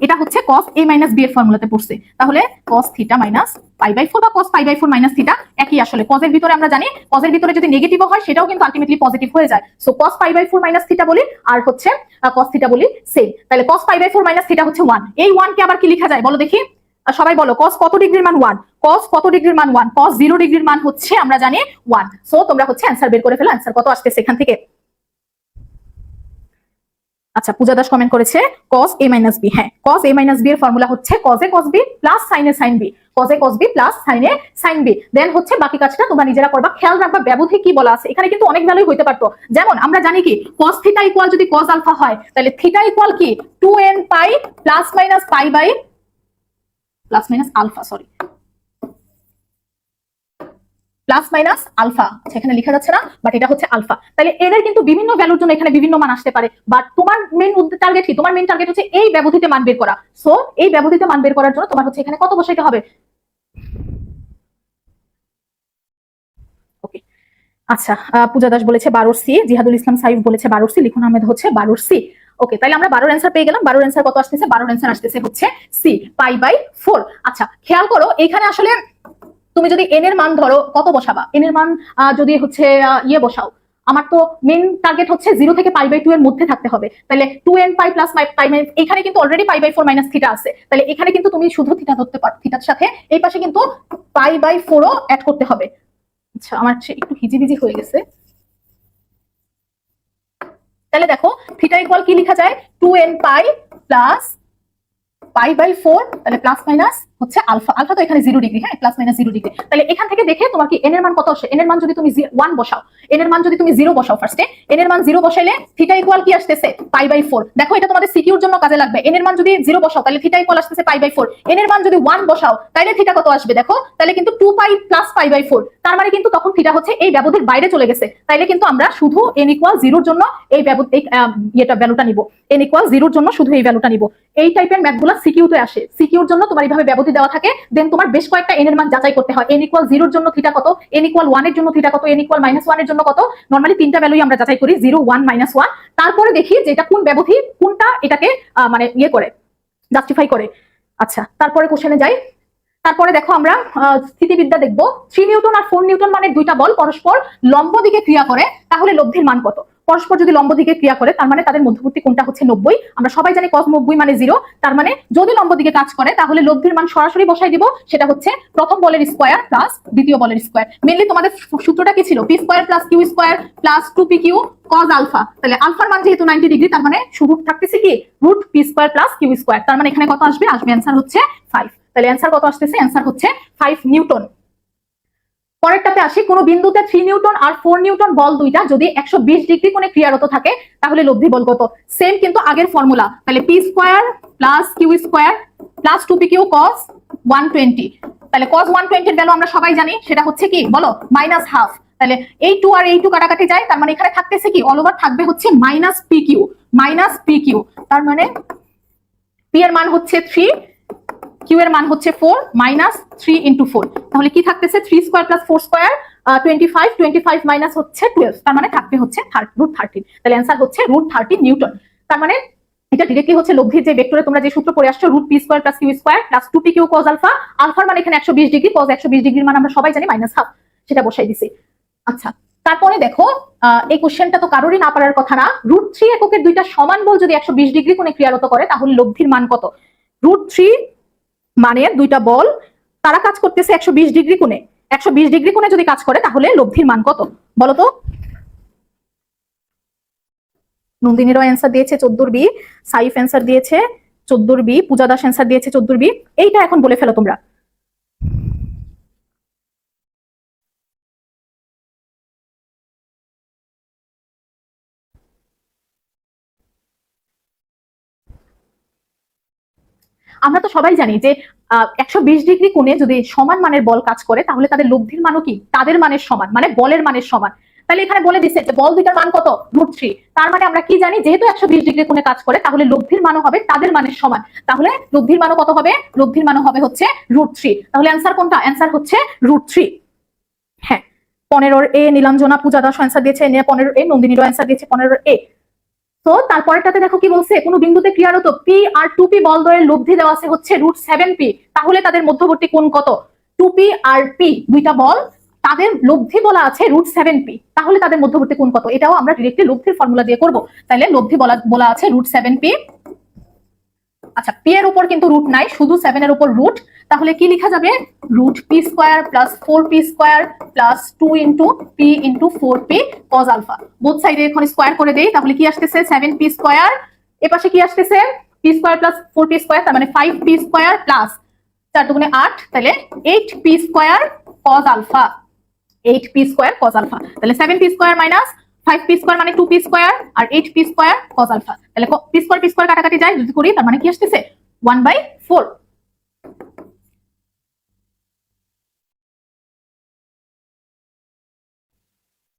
এটা হচ্ছে cos a minus b এর ফর্মুলাতে পড়ছে। তাহলে cos থিটা মাইনাস π/4 বা cos π/4 মাইনাস থিটা একই আসলে। cos এর ভিতরে আমরা জানি cos এর ভিতরে যদি নেগেটিভ হয় সেটাও কিন্তু আলটিমেটলি পজিটিভ হয়ে যায়। সো cos π/4 মাইনাস থিটা বলি আর হচ্ছে cos থিটা বলি সেম। তাহলে cos π/4 মাইনাস থিটা হচ্ছে 1। এই 1 কে আবার কি লেখা যায় বলো দেখি, সবাই বলো cos কত ডিগ্রির মান 1, cos কত ডিগ্রির মান 1, cos 0 ডিগ্রির মান হচ্ছে আমরা জানি 1। সো তোমরা হচ্ছে অ্যানসার বের করে ফেলো, অ্যানসার কত আসছে সেখান থেকে। আচ্ছা, পূজা দাস কমেন্ট করেছে cos a minus b। হ্যাঁ, cos a minus b এর ফর্মুলা হচ্ছে cos a cos b plus sin a sin b, cos a cos b plus sin a sin b। দেন হচ্ছে বাকি কাজটা তোমরা নিজেরা করবা। খেয়াল রাখবা ব্যবধি কি বলা আছে, এখানে কিন্তু অনেক ভ্যালুই হইতে পারতো। যেমন আমরা জানি কি cos থিটা ইকুয়াল যদি cos আলফা হয়, তাহলে থিটা ইকুয়াল কি 2n pi plus minus pi by plus minus alpha, sorry plus minus alpha, এখানে লেখা যাচ্ছে না বাট এটা হচ্ছে আলফা। তাহলে এদের কিন্তু বিভিন্ন ভ্যালুর জন্য এখানে বিভিন্ন মান আসতে পারে, বাট তোমার মেইন টার্গেট কি, তোমার মেইন টার্গেট হচ্ছে এই ব্যবধিতে মান বের করা। সো এই ব্যবধিতে মান বের করার জন্য তোমার হচ্ছে এখানে কত বসাইতে হবে। ওকে, আচ্ছা, পূজা দাস বলেছে 12 সি, জিহাদুল ইসলাম সাইফ বলেছে 12 সি, লিখুন আহমেদ হচ্ছে 12 সি। ওকে, তাহলে আমরা 12 অ্যান্সার পেয়ে গেলাম। 12 অ্যান্সার কত আসতেছে, 12 অ্যান্সার আসতেছে হচ্ছে সি, π/4। আচ্ছা, খেয়াল করো এখানে আসলে তুমি যদি n এর মান ধরো কত বসাবা, n এর মান যদি হচ্ছে ইয়ে বসাও, আমার তো মেইন টার্গেট হচ্ছে 0 থেকে π/2 এর মধ্যে থাকতে হবে। তাহলে 2n পাই প্লাস পাই, এখানে কিন্তু অলরেডি π/4 মাইনাস থিটা আছে। তাহলে এখানে কিন্তু তুমি শুধু থিটা ধরতে পারো, থিটার সাথে এই পাশে কিন্তু π/4 ও অ্যাড করতে হবে। আচ্ছা, আমার একটু হিজিবিজি হয়ে গেছে। তাহলে দেখো থিটা ইকুয়াল কি লেখা যায়, 2n পাই প্লাস π/4, তাহলে প্লাস মাইনাস হচ্ছে আলফা, আলফা তো এখানে 0 ডিগ্রি, হ্যাঁ প্লাস মাইনাস 0 ডিগ্রি। তাহলে এখান থেকে দেখে তোমার কি n এর মান কত আসে, n এর মান যদি তুমি 1 বসাও, n এর মান যদি তুমি 0 বসাও, ফার্স্টে n এর মান 0 বসাইলে থিটা ইকুয়াল কি আসতেছে π/4। দেখো এটা তোমাদের সিকিউর জন্য কাজে লাগবে। n এর মান যদি 0 বসাও তাহলে থিটা ইকুয়াল আসতেছে π/4, n এর মান যদি 1 বসাও তাহলে থিটা কত আসবে দেখো, তাহলে কিন্তু 2π প্লাস π/4। তার মানে কিন্তু তখন থিটা হচ্ছে এই ব্যবধির বাইরে চলে গেছে। তাইলে কিন্তু আমরা শুধু n ইকুয়াল 0 এর জন্য এই এটা ভ্যালুটা নিব, n ইকুয়াল 0 এর জন্য শুধু এই ভ্যালুটা নিব। এই টাইপের ম্যাথগুলো সিকিউতে আসে, সিকিউর জন্য তোমার এইভাবে ব্যবধি দেওয়া থাকে, দেন তোমার বেশ কয়েকটা n এর মান যাচাই করতে হয়। n ইকুয়াল 0 এর জন্য থিটা কত, n ইকুয়াল 1 এর জন্য থিটা কত, n ইকুয়াল -1 এর জন্য কত। নরমালি তিনটা ভ্যালুই আমরা যাচাই করি, 0 1 -1। তারপরে দেখি যে এটা কোন ব্যবধি, কোনটা এটাকে মানে ইয়ে করে জাস্টিফাই করে। আচ্ছা, তারপরে কোশ্চেনে যাই। তারপরে দেখো আমরা স্থিতিবিদ্যা দেখবো। 3 নিউটন আর 4 নিউটন মানের দুইটা বল পরস্পর লম্ব দিকে ক্রিয়া করে, তাহলে লব্ধির মান কত। পরস্পর যদি লম্ব দিকে ক্রিয়া করে তার মানে তাদের মধ্যবর্তী কোণটা হচ্ছে 90। আমরা সবাই জানি cos 90 মানে 0। তার মানে যদি লম্ব দিকে কাজ করে তাহলে লব্ধির মান সরাসরি বসাই দিব, সেটা হচ্ছে প্রথম বলের স্কয়ার প্লাস দ্বিতীয় বলের স্কয়ার। মেইনলি তোমাদের সূত্রটা কি ছিল, p square plus q square plus 2pq cos alpha. তাহলে আলফার মান যেহেতু 90 ডিগ্রি, তার মানে শুরু থাকতেছে কি √p square plus q square. তার মানে এখানে কত আসবে, অ্যান্সার হচ্ছে 5। তাহলে অ্যান্সার কত আসতেছে, অ্যান্সার হচ্ছে 5 নিউটন। পরেরটাতে আসি, কোন বিন্দুতে 3 নিউটন আর 4 নিউটন বল দুইটা যদি 120 ডিগ্রি কোণে ক্রিয়ারত থাকে তাহলে লব্ধি বল কত। সেম কিন্তু আগের ফর্মুলা, তাহলে p square plus q square plus 2pq cos 120। তাহলে cos 120 এর ভ্যালু আমরা সবাই জানি, সেটা হচ্ছে কি বলো -1/2। তাহলে এই 2 আর এই 2 কাটাকাটি যায়, তার মানে এখানে থাকতেছে কি অল ওভার থাকবে হচ্ছে -pq। তার মানে p এর মান হচ্ছে 3, q এর মান হচ্ছে 4, -3 × 4। তাহলে কি থাকতেছে 3 স্কয়ার প্লাস 4 স্কয়ার 25 মাইনাস হচ্ছে 12, তার মানে থাকবে হচ্ছে √13। তাহলে অ্যান্সার হচ্ছে √13 নিউটন। তার মানে এটা ডিরেক্টলি হচ্ছে লব্ধির যে ভেক্টরে তোমরা যে সূত্র পড়ে আসছো, √p square plus q square plus 2pq cos alpha. আলফার মানে এখানে 120 ডিগ্রি, cos 120 ডিগ্রির মান আমরা সবাই জানি -1/2, সেটা বসাই দিছি। আচ্ছা, তারপরে দেখো এই কোশ্চেনটা তো কারোরই না পারার কথা না। √3 এককের দুইটা সমান বল যদি 120 ডিগ্রি কোণে ক্রিয়ারত করে তাহলে লব্ধির মান কত। √3 মানের দুইটা বল তারা কাজ করতেছে 120 ডিগ্রি কোণে। 120 ডিগ্রি কোণে যদি কাজ করে তাহলে লব্ধির মান কত বলো তো? নন্দিনীরও অ্যান্সার দিয়েছে 14 বি, সাইফ অ্যান্সার দিয়েছে 14 বি, পূজা দাস অ্যান্সার দিয়েছে 14 বি। এইটা এখন বলে ফেলো তোমরা। আমরা তো সবাই জানি যে 120 ডিগ্রি কোণে যদি সমান মানের বল কাজ করে তাহলে তাদের লব্ধির মানও কি তাদের মানের সমান, মানে বলের মানের সমান। তাহলে এখানে বলে দিচ্ছে যে বল দুইটার মান কত, √3। তার মানে আমরা কি জানি, যেহেতু 120 ডিগ্রি কোণে কাজ করে তাহলে লব্ধির মানও হবে তাদের মানের সমান। তাহলে লব্ধির মানও কত হবে? লব্ধির মানও হবে হচ্ছে √3। তাহলে অ্যান্সার কোনটা? অ্যান্সার হচ্ছে √3। হ্যাঁ, 15 এ নীলাঞ্জনা, পূজা দাস অ্যান্সার দিয়েছে 15 এ, নন্দিনীরও অ্যান্সার দিয়েছে 15 এ। তো তারপরটাতে দেখো কি বলছে, কোন বিন্দুতে ক্রিয়ারত পি আর 2p বলদ্বয়ের লব্ধি দেওয়া আছে হচ্ছে √7p। তাহলে তাদের মধ্যবর্তী কোণ কত? 2p আর p দুইটা বল, তাদের লব্ধি বলা আছে √7p। তাহলে তাদের মধ্যবর্তী কোণ কত? এটাও আমরা ডিরেক্টলি লব্ধির ফর্মুলা দিয়ে করব। তাহলে লব্ধি বলা আছে √7p। আচ্ছা, p এর উপর কিন্তু রুট নাই, শুধু 7 এর উপর রুট। তাহলে কি লেখা যাবে? √p² + 4p² + 2 * p * 4p cos alpha. Both সাইডে এখন স্কয়ার করে দেই, তাহলে কি আসতেছে? 7p²। এপাশে কি আসতেছে? p² + 4p², তার মানে 5p² + 4 দুগুণে 8, তাহলে 8p² cos alpha. 8p² cos alpha. তাহলে 7p² - 5p² মানে 2p² আর 8p² cos আলফা। তাহলে p² কাটাকাটি যায়, যদি করি তার মানে কি আসতেছে? 1/4।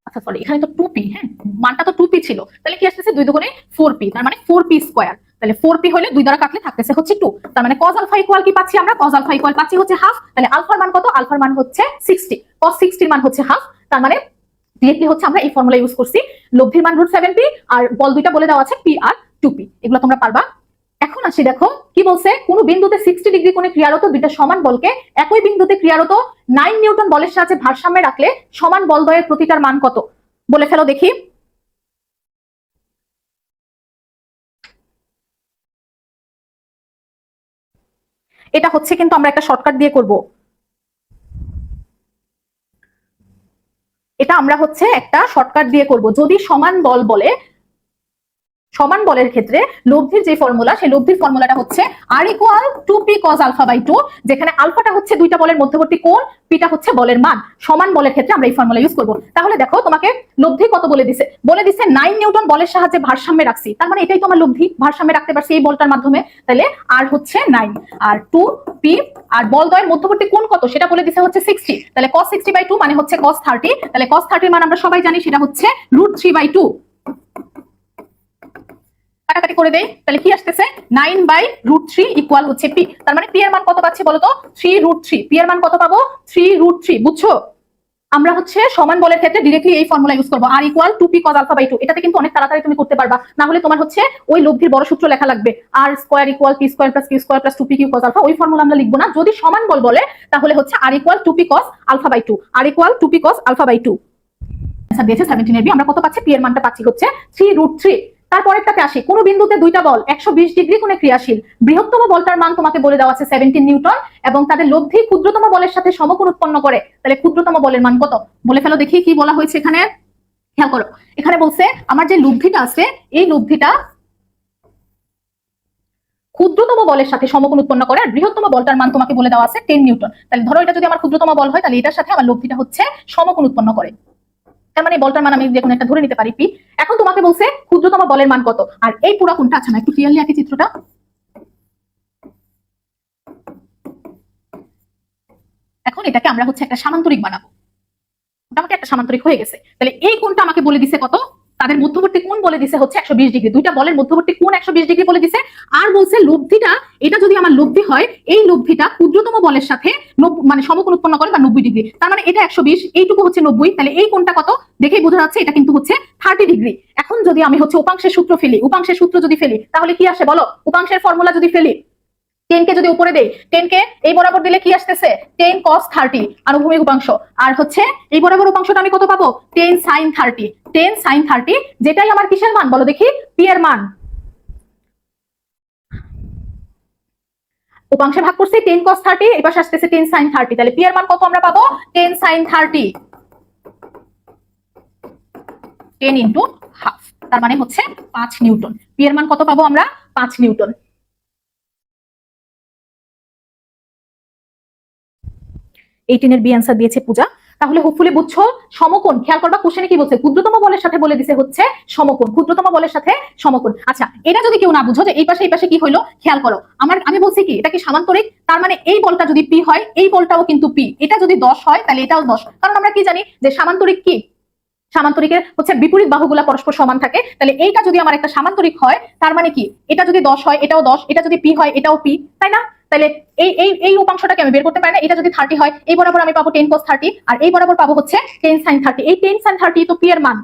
আচ্ছা সরি, এখানে তো 2p, হ্যাঁ মানটা তো 2p ছিল, তাহলে কি আসতেছে? 2 দুগুণে 4p, তার মানে 4p²। তাহলে 4p হলে 2 দ্বারা কাটলে থাকতেছে হচ্ছে 2। তার মানে cos আলফা ইকুয়াল কি পাচ্ছি আমরা? cos আলফা ইকুয়াল পাচ্ছি হচ্ছে হাফ। তাহলে আলফার মান কত? আলফার মান হচ্ছে 60। cos 60 এর মান হচ্ছে হাফ। তার মানে ডিরেক্টলি হচ্ছে আমরা এই ফর্মুলা ইউজ করছি। লব্ধির মান √7p আর বল দুইটা বলে দেওয়া আছে p আর 2p। এগুলো তোমরা পারবা। এখন আসি, দেখো কি বলছে, কোন বিন্দুতে 60 ডিগ্রি কোণে ক্রিয়ারত দুইটা সমান বলকে একই বিন্দুতে ক্রিয়ারত 9 নিউটন বলের সাহায্যে ভারসাম্যে রাখলে সমান বলদ্বয়ের প্রতিটার মান কত? বলে ফেলো দেখি। এটা হচ্ছে কিন্তু আমরা একটা শর্টকাট দিয়ে করব। এটা আমরা হচ্ছে একটা শর্টকাট দিয়ে করব। যদি সমান বল বলে, সমান বলের ক্ষেত্রে লব্ধির যে ফর্মুলা, সেই লব্ধির ফর্মুলাটা হচ্ছে R = 2p cos α/2, যেখানে আলফাটা হচ্ছে দুইটা বলের মধ্যবর্তী কোণ, পিটা হচ্ছে বলের মান। সমান বলের ক্ষেত্রে আমরা এই ফর্মুলা ইউজ করব। তাহলে দেখো তোমাকে লব্ধি কত বলে দিছে? বলে দিছে 9 নিউটন বলের সাহায্যে ভারসাম্যে রাখছি। তার মানে এটাই তো আমার লব্ধি, ভারসাম্যে রাখতে পারছি এই বলটার মাধ্যমে। তাহলে আর হচ্ছে 9 আর 2p, আর বলদ্বয়ের মধ্যবর্তী কোণ কত সেটা বলে দিছে হচ্ছে 60। তাহলে cos 60/2 মানে হচ্ছে cos 30। তাহলে cos 30 এর মান আমরা সবাই জানি, সেটা হচ্ছে √3/2। কাটাকাটি করে দেই, তাহলে কি আসতেছে? 9/√3 ইকুয়াল হচ্ছে p। তার মানে p এর মান কত পাচ্ছি বলতো? 3√3। p এর মান কত পাবো? 3√3। বুঝছো? আমরা হচ্ছে সমান বলের ক্ষেত্রে ডিরেক্টলি এই ফর্মুলা ইউজ করব, R = 2p cos α/2। এটাতে কিন্তু অনেক তাড়াতাড়ি তুমি করতে পারবা, না হলে তোমার হচ্ছে ওই লব্ধির বড় সূত্র লেখা লাগবে, R² = p² + q² + 2pq cos α। ওই ফর্মুলা আমরা লিখবো না। যদি সমান বল বলে তাহলে হচ্ছে R = 2p cos α/2। R = 2p cos α/2। আচ্ছা দিয়েছে 17 এর বি। আমরা কত পাচ্ছি? p এর মানটা পাচ্ছি হচ্ছে 3√3। তারপরেরটাতে আসি, কোন বিন্দুতে দুইটা বল 120 ডিগ্রি কোণে ক্রিয়াশীল, বৃহত্তম বলটার মান তোমাকে বলে দেওয়া আছে 17 নিউটন এবং তাদের লব্ধি ক্ষুদ্রতম বলের সাথে সমকোণ উৎপন্ন করে। তাহলে ক্ষুদ্রতম বলের মান কত? বলে ফেলো দেখি কি বলা হয়েছে এখানে। খেয়াল করো, এখানে বলছে আমার যে লব্ধিটা আছে, এই লব্ধিটা ক্ষুদ্রতম বলের সাথে সমকোণ উৎপন্ন করে, আর বৃহত্তম বলটার মান তোমাকে বলে দেওয়া আছে 10 নিউটন। তাহলে ধরো এটা যদি আমার ক্ষুদ্রতম বল হয়, তাহলে এটার সাথে আমার লব্ধিটা হচ্ছে সমকোণ উৎপন্ন করে। তার মানে বলটার মান আমি যে কোনো একটা ধরে নিতে পারি p। এখন তোমাকে বলছে ক্ষুদ্রতম বলের মান কত, আর এই পুরো কোণটা, আচ্ছা না একটু ক্লিয়ারলি আঁকি চিত্রটা। এখন এটাকে আমরা হচ্ছে একটা সামান্তরিক বানাবো। মোটামুটি একটা সামান্তরিক হয়ে গেছে। তাহলে এই কোণটা আমাকে বলে দিছে কত? তাদের মধ্যবর্তী কোণ বলে দিছে হচ্ছে 120 ডিগ্রি। দুইটা বলের মধ্যবর্তী কোণ 120 ডিগ্রি বলে দিছে। আর বলছে লব্ধিটা, এটা যদি আমার লব্ধি হয়, এই লব্ধিটা ক্ষুদ্রতম বলের সাথে মানে সমকোণ উৎপন্ন করে বা 90 ডিগ্রি। তার মানে এটা 120, এইটুকু হচ্ছে 90। তাহলে এই কোণটা কত দেখেই বোঝা যাচ্ছে এটা কিন্তু হচ্ছে 30 ডিগ্রি। এখন যদি আমি হচ্ছে উপাংশের সূত্র ফেলি, উপাংশের সূত্র যদি ফেলি তাহলে কি আসে বলো? উপাংশের ফর্মুলা যদি ফেলি, 10 কে যদি উপরে দেই, 10 কে এই বরাবর দিলে কি আসতেছে? 10 cos 30 আনুভূমিক উপাংশ। আর হচ্ছে এই বরাবর উপাংশটা আমি কত পাবো? 10 sin 30। 10 sin 30, যেটাই আমার কিসের মান বলো দেখি? p এর মান। উপাংশে ভাগ করছি 10 cos 30, এই পাশে আসতেছে 10 sin 30, তাহলে পি এর মান কত আমরা পাবো 10 sin 30, 10 ইন্টু হাফ, তার মানে হচ্ছে 5 নিউটন। পি এর মান কত পাবো আমরা 5 নিউটন। 18 এর বি অ্যান্সার দিয়েছে পূজা। তাহলে হোপফুলি বুঝছো সমকোণ, খেয়াল করবা কোশ্চেনে কি বলছে, ক্ষুদ্রতম বলের সাথে বলে দিছে হচ্ছে সমকোণ, ক্ষুদ্রতম বলের সাথে সমকোণ। আচ্ছা, এটা যদি কেউ না বুঝো যে এই পাশে কি হইলো, খেয়াল করো, আমি বলছি কি এটা কি সামান্তরিক, তার মানে এই বলটা যদি পি হয় এই বলটাও কিন্তু পি, এটা যদি 10 হয় তাহলে এটাও 10, কারণ আমরা কি জানি যে সামান্তরিক কি, সামান্তরিকের হচ্ছে বিপরীত বাহুগুলা পরস্পর সমান থাকে। তাহলে এইটা যদি আমার একটা সামান্তরিক হয় তার মানে কি এটা যদি 10 হয় এটাও 10, এটা যদি পি হয় এটাও পি, তাই না? তাহলে এই উপাংশটাকে আমি বের করতে পারি না, এটা যদি 30 হয় এই বরাবর আমি পাবো 10 cos 30, আর এই বরাবর পাবো হচ্ছে 10 sin 30, এই 10 sin 30 তো পি এর মান।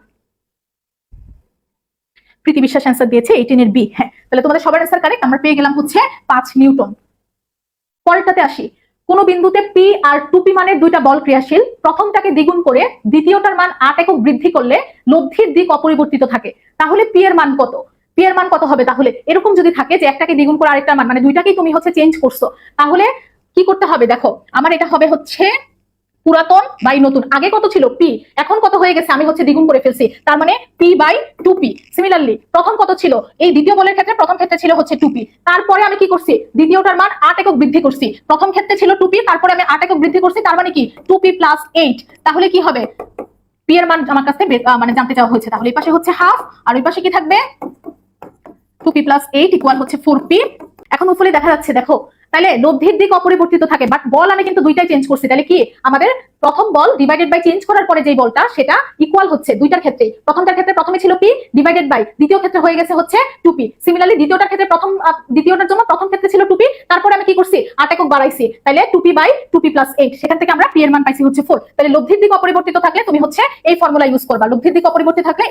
প্রীতি বিশ্বাস অ্যান্সার দিয়েছে 18 এর বি। হ্যাঁ, তাহলে তোমাদের সবার অ্যান্সার কারেক্ট, আমরা পেয়ে গেলাম হচ্ছে 5 নিউটন। পরেরটাতে আসি, কোন বিন্দুতে পি আর 2p মানের দুইটা বল ক্রিয়াশীল, প্রথমটাকে দ্বিগুণ করে দ্বিতীয়টার মান 8 একক বৃদ্ধি করলে লব্ধির দিক অপরিবর্তিত থাকে, তাহলে পি এর মান কত? পি এর মান কত হবে? তাহলে এরকম যদি থাকে যে একটাকে দ্বিগুণ করে আরেকটার মান, মানে দুইটাকেই তুমি হচ্ছে চেঞ্জ করছো, তাহলে কি করতে হবে দেখো, আমার এটা হবে হচ্ছে পুরাতন বাই নতুন, আগে কত ছিল পি, এখন কত হয়ে গেছে আমি হচ্ছে দ্বিগুণ করে ফেলছি, তার মানে পি বাই 2p। সিমিলারলি প্রথম কত ছিল, এই দ্বিতীয় বলের ক্ষেত্রে প্রথম ক্ষেত্রে ছিল হচ্ছে 2p, তারপরে আমি কি করছি দ্বিতীয়টার মান 8 একক বৃদ্ধি করছি, প্রথম ক্ষেত্রে ছিল 2p, তারপরে আমি 8 একক বৃদ্ধি করছি, তার মানে কি 2p প্লাস 8, তাহলে কি হবে পি এর মান আমার কাছে মানে জানতে চাওয়া হয়েছে, তাহলে এই পাশে হচ্ছে হাফ আর ওই পাশে কি থাকবে 2p প্লাস 8 ইকুয়াল হচ্ছে 4p। এখন উপরে দেখা যাচ্ছে দেখো, তাহলে লব্ধির দিক অপরিবর্তিত থাকে, বাট বল আমি কিন্তু দুইটাই চেঞ্জ করছি, তাহলে কি আমাদের প্রথম বল ডিভাইডেড বাই চেঞ্জ করার পরে যে বলটা সেটা ইকুয়াল হচ্ছে দুইটার ক্ষেত্রে, প্রথমটার ক্ষেত্রে প্রথমে ছিল পি ডিভাইডেড বাই দ্বিতীয় ক্ষেত্রে হয়ে গেছে হচ্ছে 2p। সিমিলারলি দ্বিতীয়টার ক্ষেত্রে দ্বিতীয়টার জন্য প্রথম ক্ষেত্রে ছিল 2p, তারপরে আমি কি করছি 8 একক বাড়াইছি, তাহলে 2p বাই 2p প্লাস 8, সেখান থেকে আমরা পি এর মান পাইছি হচ্ছে 4। তাহলে লব্ধির দিক অপরিবর্তিত থাকলে তুমি হচ্ছে এই ফর্মুলা ইউজ করবা, লব্ধির দিক অপরিবর্তিত থাকলে